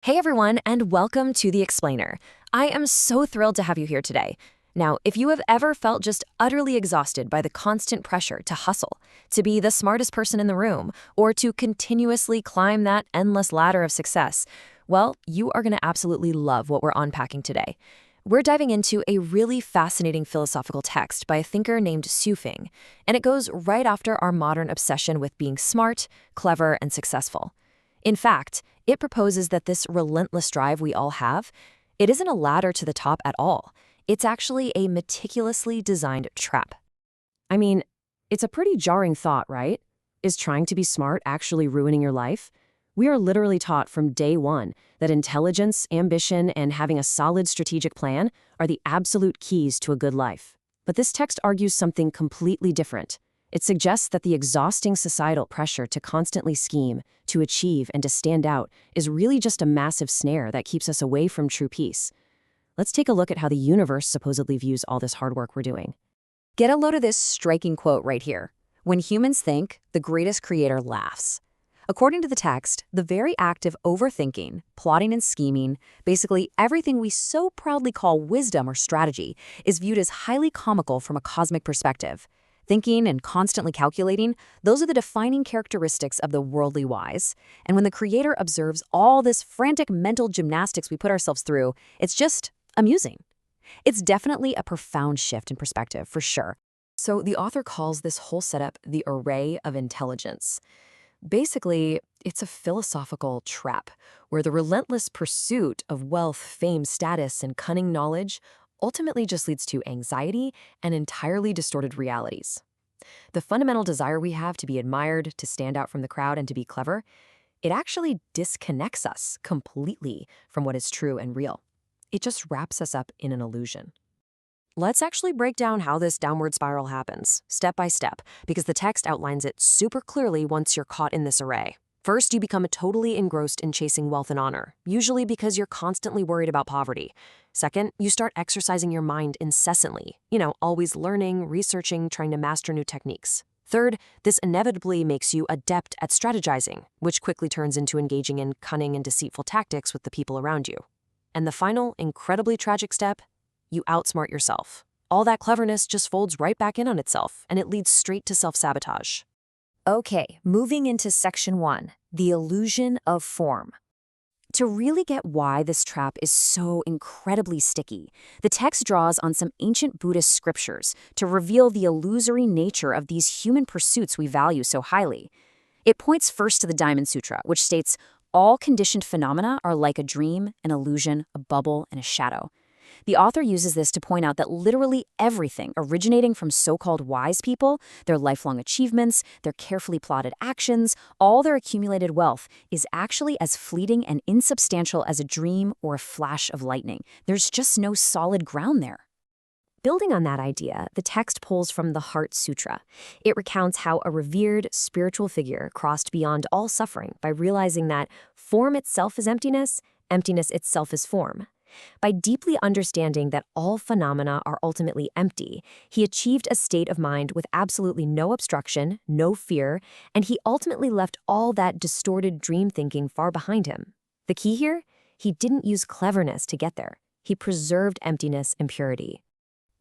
Hey everyone, and welcome to The Explainer. I am so thrilled to have you here today. Now, if you have ever felt just utterly exhausted by the constant pressure to hustle, to be the smartest person in the room, or to continuously climb that endless ladder of success, well, you are going to absolutely love what we're unpacking today. We're diving into a really fascinating philosophical text by a thinker named Xu Feng, and it goes right after our modern obsession with being smart, clever, and successful. In fact, it proposes that this relentless drive we all have, it isn't a ladder to the top at all. It's actually a meticulously designed trap. I mean, it's a pretty jarring thought, right? Is trying to be smart actually ruining your life? We are literally taught from day one that intelligence, ambition, and having a solid strategic plan are the absolute keys to a good life. But this text argues something completely different. It suggests that the exhausting societal pressure to constantly scheme, to achieve, and to stand out is really just a massive snare that keeps us away from true peace. Let's take a look at how the universe supposedly views all this hard work we're doing. Get a load of this striking quote right here. When humans think, the greatest creator laughs. According to the text, the very act of overthinking, plotting and scheming, basically everything we so proudly call wisdom or strategy, is viewed as highly comical from a cosmic perspective. Thinking and constantly calculating, those are the defining characteristics of the worldly wise. And when the creator observes all this frantic mental gymnastics we put ourselves through, it's just amusing. It's definitely a profound shift in perspective, for sure. So the author calls this whole setup the array of intelligence. Basically, it's a philosophical trap where the relentless pursuit of wealth, fame, status, and cunning knowledge ultimately just leads to anxiety and entirely distorted realities. The fundamental desire we have to be admired, to stand out from the crowd, and to be clever, it actually disconnects us completely from what is true and real. It just wraps us up in an illusion. Let's actually break down how this downward spiral happens, step by step, because the text outlines it super clearly once you're caught in this array. First, you become totally engrossed in chasing wealth and honor, usually because you're constantly worried about poverty. Second, you start exercising your mind incessantly, always learning, researching, trying to master new techniques. Third, this inevitably makes you adept at strategizing, which quickly turns into engaging in cunning and deceitful tactics with the people around you. And the final, incredibly tragic step, you outsmart yourself. All that cleverness just folds right back in on itself, and it leads straight to self-sabotage. Okay, moving into section 1, the illusion of form. To really get why this trap is so incredibly sticky, the text draws on some ancient Buddhist scriptures to reveal the illusory nature of these human pursuits we value so highly. It points first to the Diamond Sutra, which states, all conditioned phenomena are like a dream, an illusion, a bubble, and a shadow. The author uses this to point out that literally everything originating from so-called wise people, their lifelong achievements, their carefully plotted actions, all their accumulated wealth, is actually as fleeting and insubstantial as a dream or a flash of lightning. There's just no solid ground there. Building on that idea, the text pulls from the Heart Sutra. It recounts how a revered spiritual figure crossed beyond all suffering by realizing that form itself is emptiness, emptiness itself is form. By deeply understanding that all phenomena are ultimately empty, he achieved a state of mind with absolutely no obstruction, no fear, and he ultimately left all that distorted dream thinking far behind him. The key here? He didn't use cleverness to get there. He preserved emptiness and purity.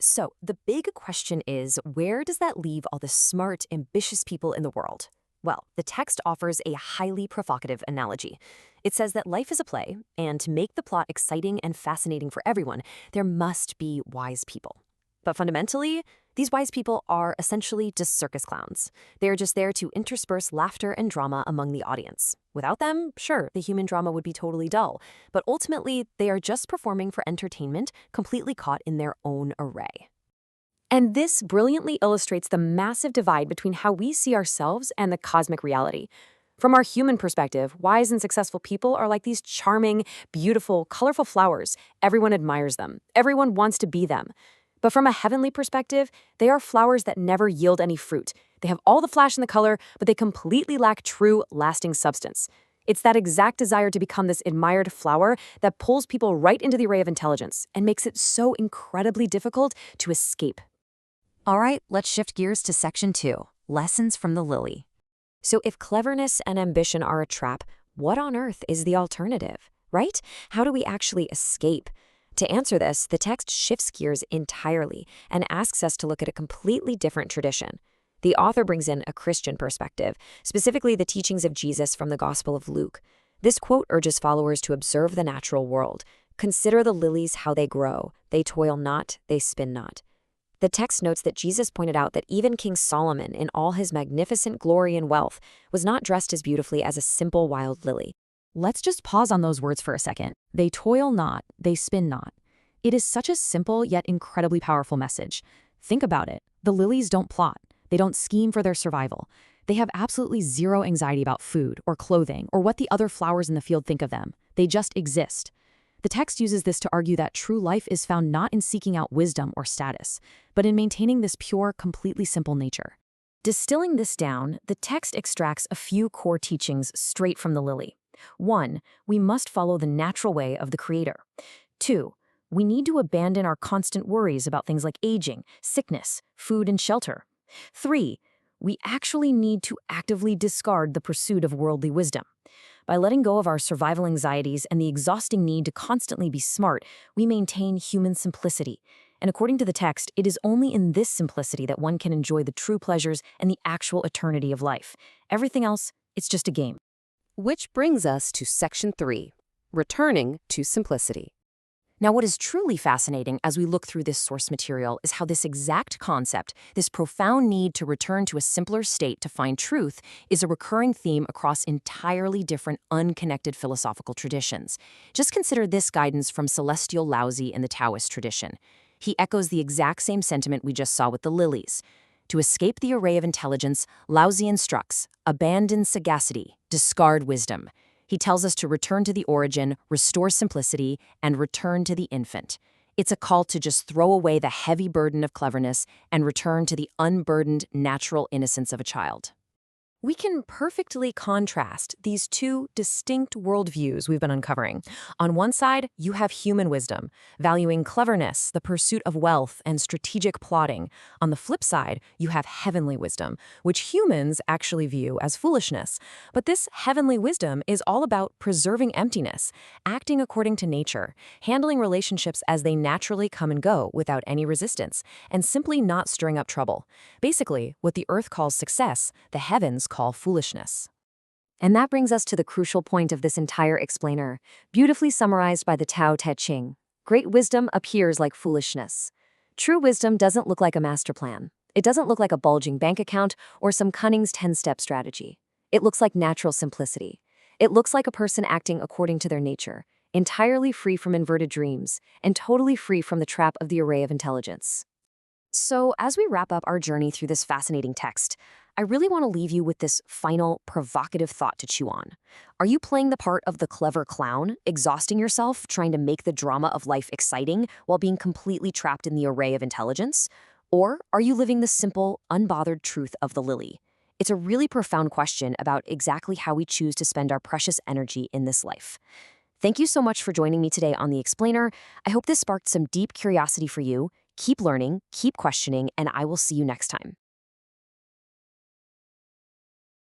So, the big question is, where does that leave all the smart, ambitious people in the world? Well, the text offers a highly provocative analogy. It says that life is a play, and to make the plot exciting and fascinating for everyone, there must be wise people. But fundamentally, these wise people are essentially just circus clowns. They are just there to intersperse laughter and drama among the audience. Without them, sure, the human drama would be totally dull, but ultimately, they are just performing for entertainment, completely caught in their own array. And this brilliantly illustrates the massive divide between how we see ourselves and the cosmic reality. From our human perspective, wise and successful people are like these charming, beautiful, colorful flowers. Everyone admires them. Everyone wants to be them. But from a heavenly perspective, they are flowers that never yield any fruit. They have all the flash and the color, but they completely lack true, lasting substance. It's that exact desire to become this admired flower that pulls people right into the array of intelligence and makes it so incredibly difficult to escape. All right, let's shift gears to section 2, lessons from the lily. So if cleverness and ambition are a trap, what on earth is the alternative? right? How do we actually escape? To answer this, the text shifts gears entirely and asks us to look at a completely different tradition. The author brings in a Christian perspective, specifically the teachings of Jesus from the Gospel of Luke. This quote urges followers to observe the natural world. Consider the lilies, how they grow. They toil not, they spin not. The text notes that Jesus pointed out that even King Solomon, in all his magnificent glory and wealth, was not dressed as beautifully as a simple wild lily. Let's just pause on those words for a second. They toil not, they spin not. It is such a simple yet incredibly powerful message. Think about it. The lilies don't plot. They don't scheme for their survival. They have absolutely zero anxiety about food or clothing or what the other flowers in the field think of them. They just exist. The text uses this to argue that true life is found not in seeking out wisdom or status, but in maintaining this pure, completely simple nature. Distilling this down, the text extracts a few core teachings straight from the lily. 1. We must follow the natural way of the Creator. 2. We need to abandon our constant worries about things like aging, sickness, food, and shelter. 3. We actually need to actively discard the pursuit of worldly wisdom. By letting go of our survival anxieties and the exhausting need to constantly be smart, we maintain human simplicity. And according to the text, it is only in this simplicity that one can enjoy the true pleasures and the actual eternity of life. Everything else, it's just a game. Which brings us to Section 3, Returning to Simplicity. Now, what is truly fascinating as we look through this source material is how this exact concept, this profound need to return to a simpler state to find truth, is a recurring theme across entirely different, unconnected philosophical traditions. Just consider this guidance from Celestial Laozi in the Taoist tradition. He echoes the exact same sentiment we just saw with the lilies. To escape the array of intelligence, Laozi instructs, abandon sagacity, discard wisdom. He tells us to return to the origin, restore simplicity, and return to the infant. It's a call to just throw away the heavy burden of cleverness and return to the unburdened, natural innocence of a child. We can perfectly contrast these two distinct worldviews we've been uncovering. On one side, you have human wisdom, valuing cleverness, the pursuit of wealth, and strategic plotting. On the flip side, you have heavenly wisdom, which humans actually view as foolishness. But this heavenly wisdom is all about preserving emptiness, acting according to nature, handling relationships as they naturally come and go without any resistance, and simply not stirring up trouble. Basically, what the earth calls success, the heavens call foolishness. And that brings us to the crucial point of this entire explainer, beautifully summarized by the Tao Te Ching. Great wisdom appears like foolishness. True wisdom doesn't look like a master plan. It doesn't look like a bulging bank account or some cunning's 10-step strategy. It looks like natural simplicity. It looks like a person acting according to their nature, entirely free from inverted dreams, and totally free from the trap of the array of intelligence. So, as we wrap up our journey through this fascinating text, I really want to leave you with this final, provocative thought to chew on. Are you playing the part of the clever clown, exhausting yourself, trying to make the drama of life exciting while being completely trapped in the array of intelligence? Or are you living the simple, unbothered truth of the lily? It's a really profound question about exactly how we choose to spend our precious energy in this life. Thank you so much for joining me today on The Explainer. I hope this sparked some deep curiosity for you. Keep learning, keep questioning, and I will see you next time.